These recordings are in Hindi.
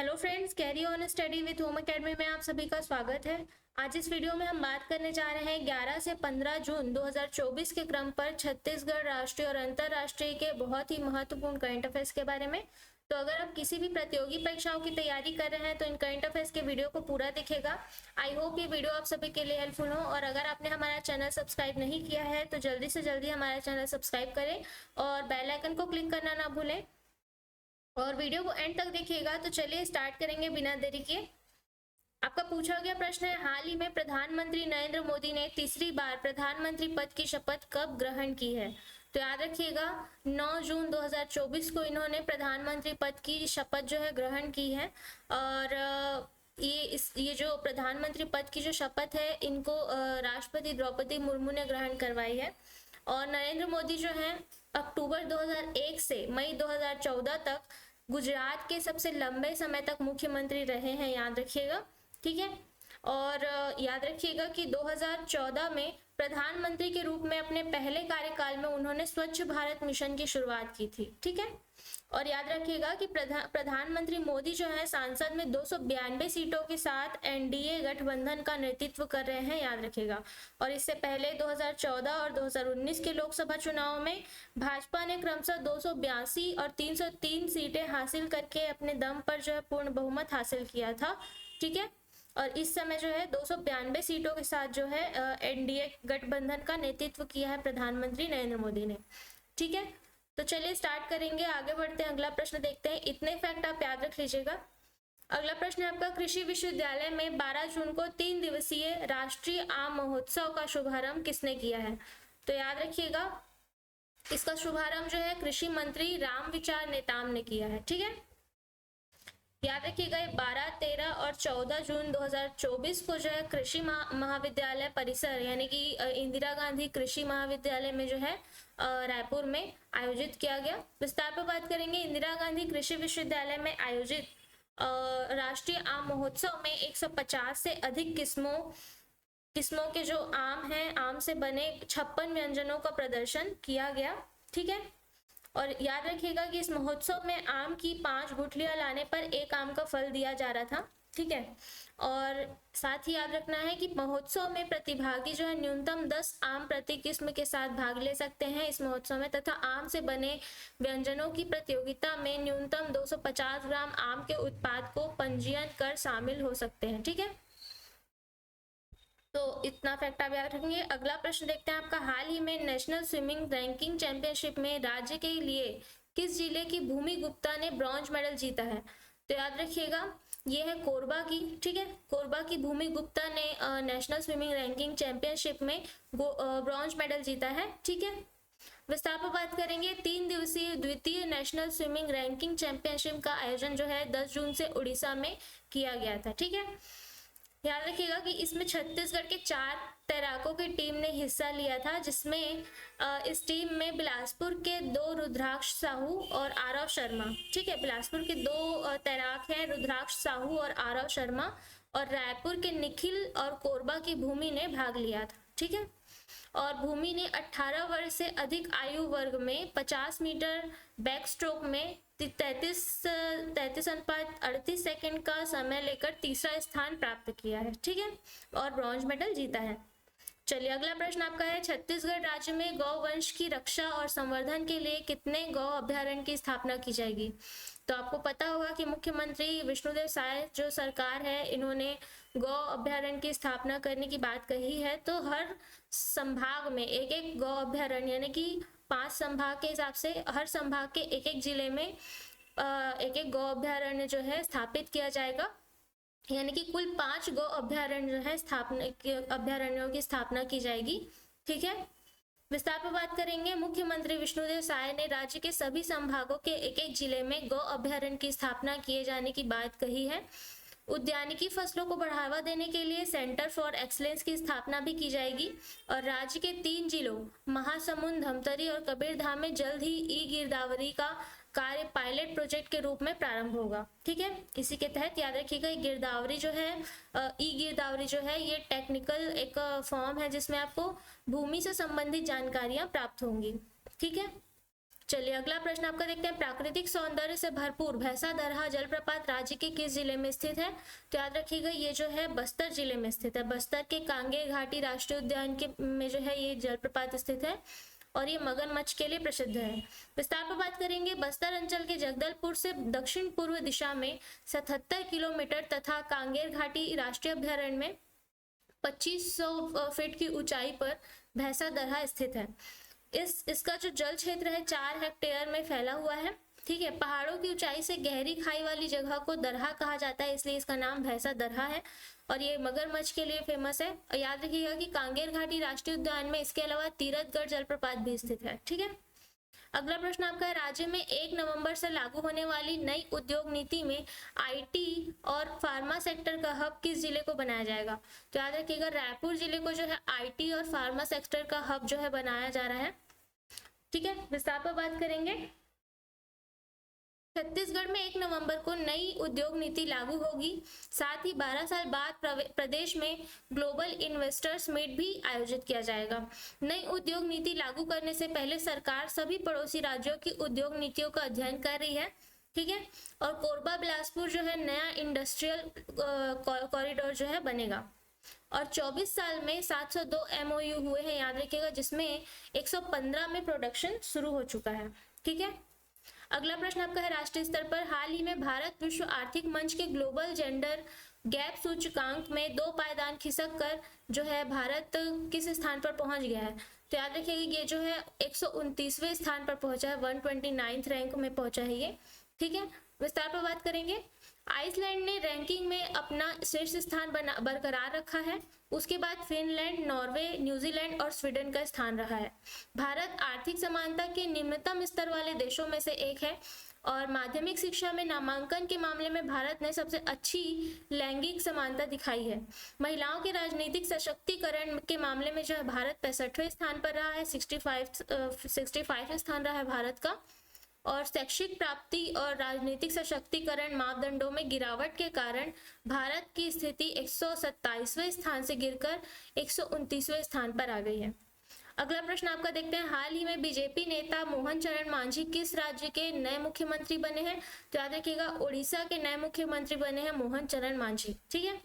Hello friends, carry on study with home academy में आप सभी का स्वागत है। आज इस वीडियो में हम बात करने जा रहे हैं 11 से 15 जून 2024 के क्रम पर छत्तीसगढ़ राष्ट्रीय और अंतर्राष्ट्रीय के बहुत ही महत्वपूर्ण करंट अफेयर्स के बारे में। तो अगर आप किसी भी प्रतियोगी परीक्षाओं की तैयारी कर रहे हैं तो इन करंट अफेयर्स के वीडियो को पूरा देखिएगा। आई होप ये वीडियो आप सभी के लिए हेल्पफुल हो। और अगर आपने हमारा चैनल सब्सक्राइब नहीं किया है तो जल्दी से जल्दी हमारा चैनल सब्सक्राइब करें और बेल आइकन को क्लिक करना ना भूलें और वीडियो को एंड तक देखिएगा। तो चलिए स्टार्ट करेंगे बिना देरी किए। आपका पूछा गया प्रश्न है, हाल ही में प्रधानमंत्री नरेंद्र मोदी ने तीसरी बार प्रधानमंत्री पद की शपथ कब ग्रहण की है? तो याद रखिएगा 9 जून 2024 को इन्होंने प्रधानमंत्री पद की शपथ जो है ग्रहण की है। और ये जो प्रधानमंत्री पद की जो शपथ है इनको राष्ट्रपति द्रौपदी मुर्मू ने ग्रहण करवाई है। और नरेंद्र मोदी जो है अक्टूबर 2001 से मई 2014 तक गुजरात के सबसे लंबे समय तक मुख्यमंत्री रहे हैं, याद रखिएगा। ठीक है। और याद रखिएगा कि 2014 में प्रधानमंत्री के रूप में अपने पहले कार्यकाल में उन्होंने स्वच्छ भारत मिशन की शुरुआत की थी। ठीक है। और याद रखिएगा कि प्रधानमंत्री मोदी जो है सांसद में 292 सीटों के साथ एनडीए गठबंधन का नेतृत्व कर रहे हैं, याद रखिएगा। और इससे पहले 2014 और 2019 के लोकसभा चुनाव में भाजपा ने क्रमशः 282 और 303 सीटें हासिल करके अपने दम पर जो है पूर्ण बहुमत हासिल किया था। ठीक है। और इस समय जो है 292 सीटों के साथ जो है एनडीए गठबंधन का नेतृत्व किया है प्रधानमंत्री नरेंद्र मोदी ने। ठीक है। तो चलिए स्टार्ट करेंगे, आगे बढ़ते हैं, अगला प्रश्न देखते हैं। इतने फैक्ट आप याद रख लीजिएगा। अगला प्रश्न है आपका, कृषि विश्वविद्यालय में 12 जून को 3 दिवसीय राष्ट्रीय आम महोत्सव का शुभारंभ किसने किया है? तो याद रखिएगा इसका शुभारंभ जो है कृषि मंत्री रामविचार नेताम ने किया है। ठीक है। याद रखिएगा 12, 13 और 14 जून 2024 को जो है कृषि महाविद्यालय परिसर यानी कि इंदिरा गांधी कृषि महाविद्यालय में जो है रायपुर में आयोजित किया गया। विस्तार पर बात करेंगे। इंदिरा गांधी कृषि विश्वविद्यालय में आयोजित राष्ट्रीय आम महोत्सव में 150 से अधिक किस्मों के जो आम हैं, आम से बने 56 व्यंजनों का प्रदर्शन किया गया। ठीक है। और याद रखिएगा कि इस महोत्सव में आम की 5 गुठलियां लाने पर एक आम का फल दिया जा रहा था। ठीक है। और साथ ही याद रखना है कि महोत्सव में प्रतिभागी जो है न्यूनतम 10 आम प्रति किस्म के साथ भाग ले सकते हैं इस महोत्सव में, तथा आम से बने व्यंजनों की प्रतियोगिता में न्यूनतम 250 ग्राम आम के उत्पाद को पंजीयन कर शामिल हो सकते हैं। ठीक है। तो इतना फैक्ट आप याद रखेंगे। अगला प्रश्न देखते हैं आपका, हाल ही में नेशनल स्विमिंग रैंकिंग चैंपियनशिप में राज्य के लिए किस जिले की भूमि गुप्ता ने ब्रॉन्ज मेडल जीता है? तो याद रखिएगा ये है कोरबा की। ठीक है। कोरबा की भूमि गुप्ता ने नेशनल स्विमिंग रैंकिंग चैंपियनशिप में ब्रॉन्ज मेडल जीता है। ठीक है। विस्तार पर बात करेंगे। 3 दिवसीय द्वितीय नेशनल स्विमिंग रैंकिंग चैंपियनशिप का आयोजन जो है 10 जून से उड़ीसा में किया गया था। ठीक है। याद रखिएगा कि इसमें छत्तीसगढ़ के 4 तैराकों की टीम ने हिस्सा लिया था, जिसमें इस टीम में बिलासपुर के 2 रुद्राक्ष साहू और आरव शर्मा। ठीक है। बिलासपुर के 2 तैराक हैं, रुद्राक्ष साहू और आरव शर्मा, और रायपुर के निखिल और कोरबा की भूमि ने भाग लिया था। ठीक है। और भूमि ने 18 वर्ष से अधिक आयु वर्ग में 50 मीटर बैक स्ट्रोक में 33.38 सेकंड का समय लेकर तीसरा स्थान प्राप्त किया है। ठीक है। और ब्रॉन्ज मेडल जीता है। चलिए अगला प्रश्न आपका है, छत्तीसगढ़ राज्य में गौ वंश की रक्षा और संवर्धन के लिए कितने गौ अभ्यारण्य की स्थापना की जाएगी? तो आपको पता होगा कि मुख्यमंत्री विष्णुदेव साय जो सरकार है इन्होंने गौ अभ्यारण्य की स्थापना करने की बात कही है। तो हर संभाग में एक एक गौ अभ्यारण्य यानी कि 5 संभाग के हिसाब से हर संभाग के एक एक जिले में एक एक गौ अभ्यारण्य जो है स्थापित किया जाएगा, यानी कि कुल 5 गौ अभ्यारण्य जो है अभ्यारण्यों की स्थापना की जाएगी। ठीक है। विस्तार पर बात करेंगे। मुख्यमंत्री विष्णुदेव साय ने राज्य के सभी संभागों के एक एक जिले में गौ अभ्यारण्य की स्थापना किए जाने की बात कही है। उद्यानिकी फसलों को बढ़ावा देने के लिए सेंटर फॉर एक्सीलेंस की स्थापना भी की जाएगी। और राज्य के 3 जिलों महासमुंद, धमतरी और कबीरधाम में जल्द ही ई गिरदावरी का कार्य पायलट प्रोजेक्ट के रूप में प्रारंभ होगा। ठीक है। इसी के तहत याद रखिएगा गिरदावरी जो है ई गिरदावरी जो है ये टेक्निकल एक फॉर्म है जिसमें आपको भूमि से संबंधित जानकारियां प्राप्त होंगी। ठीक है। चलिए अगला प्रश्न आपका देखते हैं। प्राकृतिक सौंदर्य से भरपूर भैंसा दरहा जलप्रपात राज्य के किस जिले में स्थित है? तो याद रखिएगा ये जो है बस्तर जिले में स्थित है। बस्तर के कांगेर घाटी राष्ट्रीय उद्यान के में जो है ये जलप्रपात स्थित है और ये मगरमच्छ के लिए प्रसिद्ध है। विस्तार पर बात करेंगे। बस्तर अंचल के जगदलपुर से दक्षिण पूर्व दिशा में 77 किलोमीटर तथा कांगेर घाटी राष्ट्रीय अभ्यारण्य में 2500 फीट की ऊंचाई पर भैंसा दरहा स्थित है। इसका जो जल क्षेत्र है 4 हेक्टेयर में फैला हुआ है। ठीक है, पहाड़ों की ऊंचाई से गहरी खाई वाली जगह को दरहा कहा जाता है, इसलिए इसका नाम भैंसा दरहा है और ये मगरमच्छ के लिए फेमस है। और याद रखिएगा कि कांगेर घाटी राष्ट्रीय उद्यान में इसके अलावा तीरथगढ़ जलप्रपात भी स्थित है। ठीक है, अगला प्रश्न आपका है। राज्य में 1 नवंबर से लागू होने वाली नई उद्योग नीति में आईटी और फार्मा सेक्टर का हब किस जिले को बनाया जाएगा? तो याद रखिएगा रायपुर जिले को जो है आईटी और फार्मा सेक्टर का हब जो है बनाया जा रहा है। ठीक है, विस्तार पर बात करेंगे। छत्तीसगढ़ में 1 नवंबर को नई उद्योग नीति लागू होगी। साथ ही 12 साल बाद प्रदेश में ग्लोबल इन्वेस्टर्स मीट भी आयोजित किया जाएगा। नई उद्योग नीति लागू करने से पहले सरकार सभी पड़ोसी राज्यों की उद्योग नीतियों का अध्ययन कर रही है। ठीक है, और कोरबा बिलासपुर जो है नया इंडस्ट्रियल कॉरिडोर जो है बनेगा और 24 साल में 702 MOU हुए हैं, याद रखिएगा, जिसमें 115 में प्रोडक्शन शुरू हो चुका है। ठीक है, अगला प्रश्न आपका है। राष्ट्रीय स्तर पर हाल ही में भारत विश्व आर्थिक मंच के ग्लोबल जेंडर गैप सूचकांक में 2 पायदान खिसक कर जो है भारत किस स्थान पर पहुंच गया है? तो याद रखिएगा ये जो है 129वें स्थान पर पहुंचा है, 129th रैंक में पहुंचा है ये। ठीक है, विस्तार पर बात करेंगे। आइसलैंड ने रैंकिंग में अपना श्रेष्ठ स्थान बरकरार रखा है। उसके बाद फिनलैंड, नॉर्वे, न्यूजीलैंड और स्वीडन का स्थान रहा है। भारत आर्थिक समानता के निम्नतम स्तर वाले देशों में से एक है और माध्यमिक शिक्षा में नामांकन के मामले में भारत ने सबसे अच्छी लैंगिक समानता दिखाई है। महिलाओं के राजनीतिक सशक्तिकरण के मामले में जो है भारत 65वें स्थान पर रहा है, 65 स्थान रहा है भारत का। और शैक्षिक प्राप्ति और राजनीतिक सशक्तिकरण मापदंडों में गिरावट के कारण भारत की स्थिति 127वें स्थान से गिरकर 129वें स्थान पर आ गई है। अगला प्रश्न आपका देखते हैं। हाल ही में बीजेपी नेता मोहन चरण मांझी किस राज्य के नए मुख्यमंत्री बने हैं? तो याद रखिएगा उड़ीसा के नए मुख्यमंत्री बने हैं मोहन चरण मांझी। ठीक है,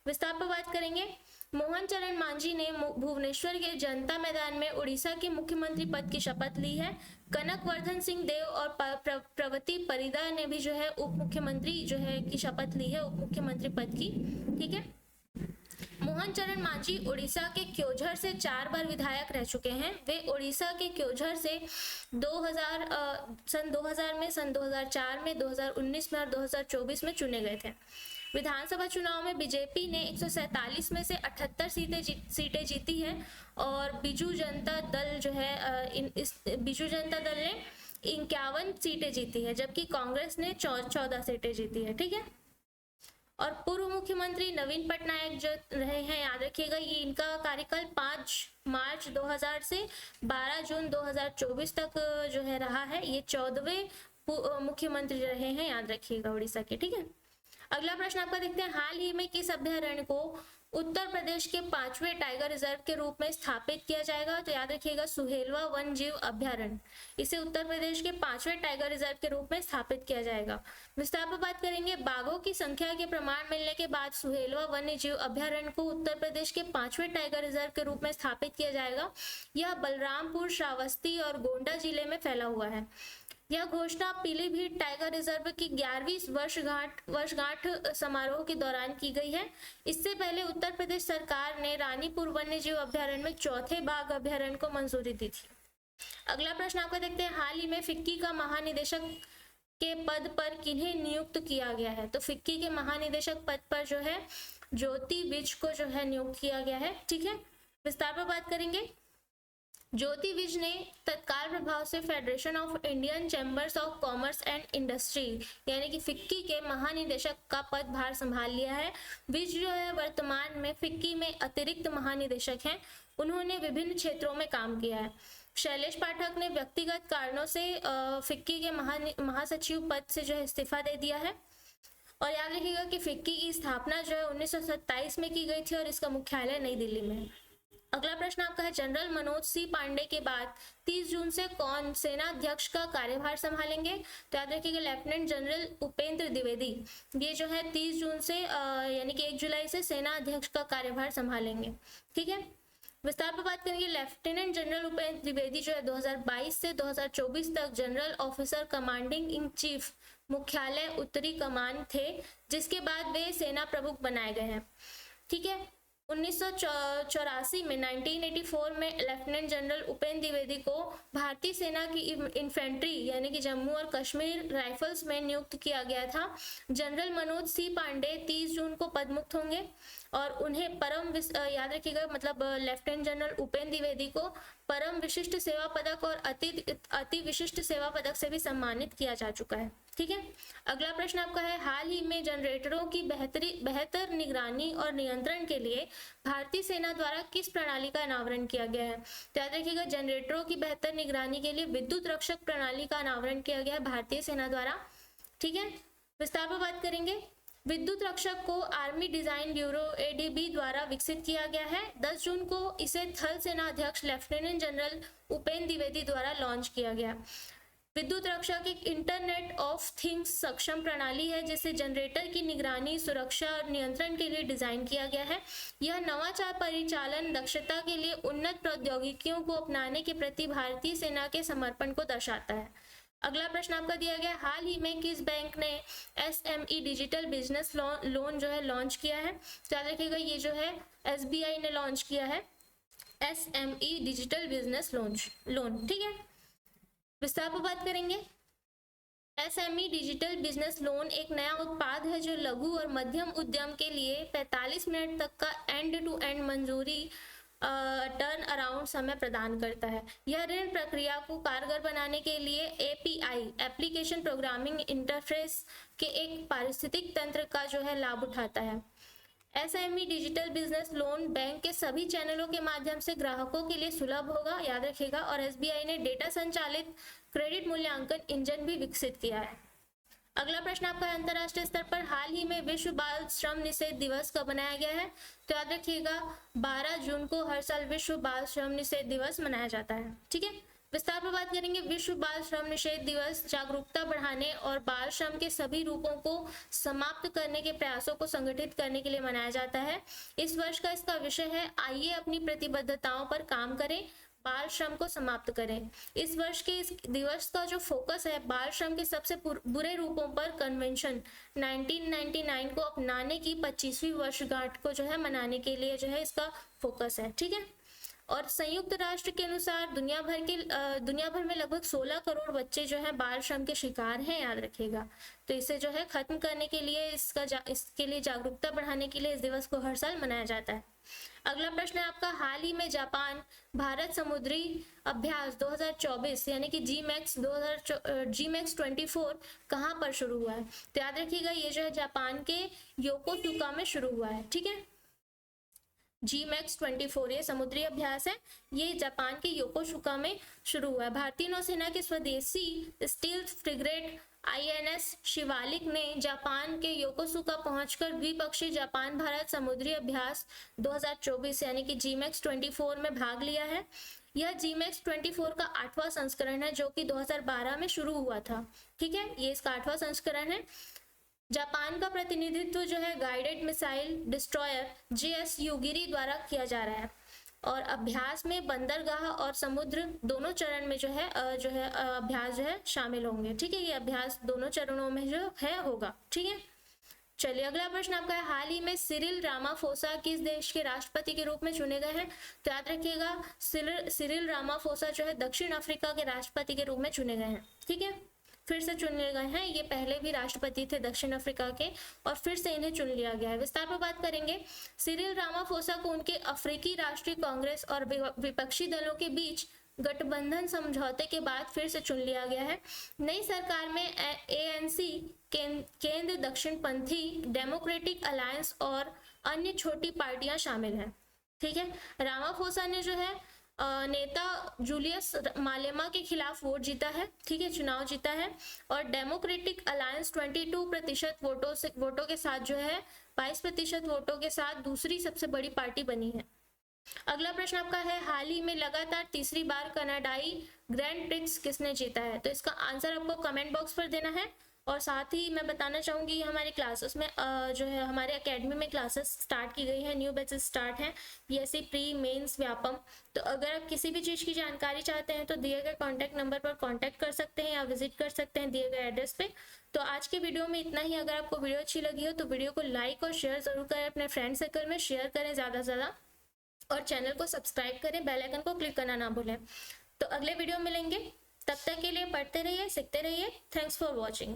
विस्तार पर बात करेंगे। मोहन चरण मांझी ने भुवनेश्वर के जनता मैदान में उड़ीसा के मुख्यमंत्री पद की शपथ ली है। कनक वर्धन सिंह देव और प्रवती परिदा ने भी जो है उप मुख्यमंत्री जो है की शपथ ली है, उप मुख्यमंत्री पद की। ठीक है, मोहन चरण मांझी उड़ीसा के क्योझर से 4 बार विधायक रह चुके हैं। वे उड़ीसा के क्योझर से सन 2000 में, सन 2004 में, 2019 में और 2024 में चुने गए थे। विधानसभा चुनाव में बीजेपी ने 147 में से 78 सीटें जीती हैं और बीजू जनता दल जो है बीजू जनता दल ने 51 सीटें जीती है, जबकि कांग्रेस ने 14 सीटें जीती है। ठीक है, और पूर्व मुख्यमंत्री नवीन पटनायक जो रहे हैं, याद रखिएगा ये इनका कार्यकाल 5 मार्च 2000 से 12 जून 2024 तक जो है रहा है। ये 14वें मुख्यमंत्री रहे हैं, याद रखिएगा उड़ीसा के। ठीक है, अगला प्रश्न आपका देखते हैं। हाल ही में किस अभ्यारण्य को उत्तर प्रदेश के 5वें टाइगर रिजर्व के रूप में स्थापित किया जाएगा? तो याद रखिएगा सुहेलवा वन जीव अभ्यारण्य, इसे उत्तर प्रदेश के 5वें टाइगर रिजर्व के रूप में स्थापित किया जाएगा। विस्तार पर बात करेंगे। बाघों की संख्या के प्रमाण मिलने के बाद सुहेलवा वन्य जीव अभ्यारण्य को उत्तर प्रदेश के 5वें टाइगर रिजर्व के रूप में स्थापित किया जाएगा। यह बलरामपुर, श्रावस्ती और गोंडा जिले में फैला हुआ है। यह घोषणा पीलीभीत टाइगर रिजर्व की 11वीं वर्षगांठ समारोह के दौरान की गई है। इससे पहले उत्तर प्रदेश सरकार ने रानीपुर वन्य जीव अभ्यारण्य में 4थे बाघ अभ्यारण्य को मंजूरी दी थी। अगला प्रश्न आपका देखते हैं। हाल ही में फिक्की का महानिदेशक के पद पर किन्हें नियुक्त किया गया है? तो फिक्की के महानिदेशक पद पर जो है ज्योति विज को जो है नियुक्त किया गया है। ठीक है, विस्तार पर बात करेंगे। ज्योति विज ने तत्काल प्रभाव से federation of Indian chambers of commerce and industry यानी कि फिक्की के महानिदेशक का पदभार संभाल लिया है। विज जो है वर्तमान में फिक्की में अतिरिक्त महानिदेशक हैं। उन्होंने विभिन्न क्षेत्रों में काम किया है। शैलेश पाठक ने व्यक्तिगत कारणों से फिक्की के महासचिव पद से जो है इस्तीफा दे दिया है। और याद रखिएगा कि फिक्की की स्थापना जो है 1927 में की गई थी और इसका मुख्यालय नई दिल्ली में है। अगला प्रश्न आपका है, जनरल मनोज सी पांडे के बाद 30 जून से कौन सेना अध्यक्ष का कार्यभार संभालेंगे? तो याद रखिएगा लेफ्टिनेंट जनरल उपेंद्र द्विवेदी, ये जो है 30 जून से यानी कि 1 जुलाई से सेना अध्यक्ष का कार्यभार संभालेंगे। ठीक है, विस्तार पर बात करेंगे। लेफ्टिनेंट जनरल उपेंद्र द्विवेदी जो है 2022 से 2024 तक general officer commanding in chief मुख्यालय उत्तरी कमान थे, जिसके बाद वे सेना प्रमुख बनाए गए हैं। ठीक है, 1984 में 1984 में लेफ्टिनेंट जनरल उपेंद्र द्विवेदी को भारतीय सेना की इन्फेंट्री यानी कि जम्मू और कश्मीर राइफल्स में नियुक्त किया गया था। जनरल मनोज सी पांडे 30 जून को पदमुक्त होंगे और उन्हें याद रखिएगा मतलब लेफ्टिनेंट जनरल उपेंद्र द्विवेदी को परम विशिष्ट सेवा पदक और अति विशिष्ट सेवा पदक से भी सम्मानित किया जा चुका है। ठीक है, अगला प्रश्न आपका है, हाल ही में जनरेटरों की बेहतर निगरानी और नियंत्रण के लिए भारतीय सेना द्वारा किस प्रणाली का अनावरण किया गया है? तो याद रखिएगा जनरेटरों की बेहतर निगरानी के लिए विद्युत रक्षक प्रणाली का अनावरण किया गया है भारतीय सेना द्वारा। ठीक है, विस्तार पर बात करेंगे। विद्युत रक्षक को आर्मी डिजाइन ब्यूरो ADB द्वारा विकसित किया गया है। 10 जून को इसे थल सेना अध्यक्ष लेफ्टिनेंट जनरल उपेंद्र द्विवेदी द्वारा लॉन्च किया गया। विद्युत रक्षक एक इंटरनेट ऑफ थिंग्स सक्षम प्रणाली है जिसे जनरेटर की निगरानी, सुरक्षा और नियंत्रण के लिए डिजाइन किया गया है। यह नवाचार परिचालन दक्षता के लिए उन्नत प्रौद्योगिकियों को अपनाने के प्रति भारतीय सेना के समर्पण को दर्शाता है। अगला प्रश्न आपका दिया गया, हाल ही में किस बैंक ने SME डिजिटल बिजनेस लोन जो है लॉन्च किया है? तो याद रखिएगा ये जो है SBI ने लॉन्च किया है SME डिजिटल बिजनेस लोन। ठीक है, विस्तार पर बात करेंगे। SME डिजिटल बिजनेस लोन एक नया उत्पाद है जो लघु और मध्यम उद्यम के लिए 45 मिनट तक का एंड टू एंड मंजूरी टर्न अराउंड समय प्रदान करता है। यह ऋण प्रक्रिया को कारगर बनाने के लिए API एप्लीकेशन प्रोग्रामिंग इंटरफेस के एक पारिस्थितिक तंत्र का जो है लाभ उठाता है। SME digital business loan bank के सभी चैनलों के माध्यम से ग्राहकों के लिए सुलभ होगा, याद रखिएगा। और SBI ने डेटा संचालित क्रेडिट मूल्यांकन इंजन भी विकसित किया है। अगला प्रश्न आपका अंतरराष्ट्रीय स्तर पर हाल ही में विश्व बाल श्रम निषेध दिवस कब मनाया गया है? तो याद रखिएगा 12 जून को हर साल विश्व बाल श्रम निषेध दिवस मनाया जाता है। ठीक है, विस्तार पर बात करेंगे। विश्व बाल श्रम निषेध दिवस जागरूकता बढ़ाने और बाल श्रम के सभी रूपों को समाप्त करने के प्रयासों को संगठित करने के लिए मनाया जाता है। इस वर्ष का इसका विषय है, आइए अपनी प्रतिबद्धताओं पर काम करें, बाल श्रम को समाप्त करें। इस वर्ष के इस दिवस का जो फोकस है बाल श्रम के सबसे बुरे रूपों पर कन्वेंशन 1999 को अपनाने की 25वीं वर्षगांठ को जो है मनाने के लिए जो है इसका फोकस है। ठीक है, और संयुक्त राष्ट्र के अनुसार दुनिया भर में लगभग 16 करोड़ बच्चे जो है बाल श्रम के शिकार हैं, याद रखिएगा। तो इसे जो है खत्म करने के लिए इसके लिए जागरूकता बढ़ाने के लिए इस दिवस को हर साल मनाया जाता है। अगला प्रश्न है आपका, हाल ही में जापान भारत समुद्री अभ्यास 2024 यानी कि GMAX 24 कहां पर शुरू हुआ है? तो याद रखिएगा ये जो है जापान के योकोसुका में शुरू हुआ है। ठीक है, GMAX 24 ये समुद्री अभ्यास है, ये जापान के योकोसुका में शुरू हुआ है। भारतीय नौसेना के स्वदेशी स्टील्थ फ्रिगेट INS शिवालिक ने जापान के योकोसुका पहुंचकर द्विपक्षीय जापान भारत समुद्री अभ्यास 2024 यानी कि GMAX 24 में भाग लिया है। यह GMAX 24 का 8वां संस्करण है जो कि 2012 में शुरू हुआ था। ठीक है, ये इसका 8वां संस्करण है। जापान का प्रतिनिधित्व जो है गाइडेड मिसाइल डिस्ट्रॉयर JS युगिरी द्वारा किया जा रहा है और अभ्यास में बंदरगाह और समुद्र दोनों चरण में जो है अभ्यास जो है शामिल होंगे। ठीक है, ये अभ्यास दोनों चरणों में जो है होगा। ठीक है, चलिए अगला प्रश्न आपका है, हाल ही में सिरिल रामाफोसा किस देश के राष्ट्रपति के रूप में चुने गए हैं? तो याद रखिएगा सिरिल रामाफोसा जो है दक्षिण अफ्रीका के राष्ट्रपति के रूप में चुने गए हैं। ठीक है, फिर से चुने गए हैं, ये पहले भी राष्ट्रपति थे दक्षिण अफ्रीका के और फिर से इन्हें चुन लिया गया है। विस्तार पर बात करेंगे। सिरिल रामाफोसा को उनके अफ्रीकी राष्ट्रीय कांग्रेस और विपक्षी दलों के बीच गठबंधन समझौते के बाद फिर से चुन लिया गया है। नई सरकार में ANC केंद्र दक्षिणपंथी डेमोक्रेटिक अलायंस और अन्य छोटी पार्टियां शामिल हैं। ठीक है, रामाफोसा ने जो है नेता जूलियस मालेमा के खिलाफ वोट जीता है। ठीक है, चुनाव जीता है और डेमोक्रेटिक अलायंस 22% वोटों के साथ जो है 22% वोटों के साथ दूसरी सबसे बड़ी पार्टी बनी है। अगला प्रश्न आपका है, हाल ही में लगातार तीसरी बार कनाडाई ग्रैंड प्रिक्स किसने जीता है? तो इसका आंसर आपको कमेंट बॉक्स पर देना है। और साथ ही मैं बताना चाहूँगी हमारे क्लासेस में जो है हमारे एकेडमी में क्लासेस स्टार्ट की गई है, न्यू बैचेस स्टार्ट हैं, पीएससी प्री मेंस व्यापम। तो अगर आप किसी भी चीज़ की जानकारी चाहते हैं तो दिए गए कॉन्टैक्ट नंबर पर कॉन्टैक्ट कर सकते हैं या विजिट कर सकते हैं दिए गए एड्रेस पे। तो आज के वीडियो में इतना ही। अगर आपको वीडियो अच्छी लगी हो तो वीडियो को लाइक और शेयर जरूर करें, अपने फ्रेंड सर्कल में शेयर करें ज़्यादा से ज़्यादा, और चैनल को सब्सक्राइब करें, बेल आइकन को क्लिक करना ना भूलें। तो अगले वीडियो में मिलेंगे, तब तक के लिए पढ़ते रहिए, सीखते रहिए। Thanks for watching.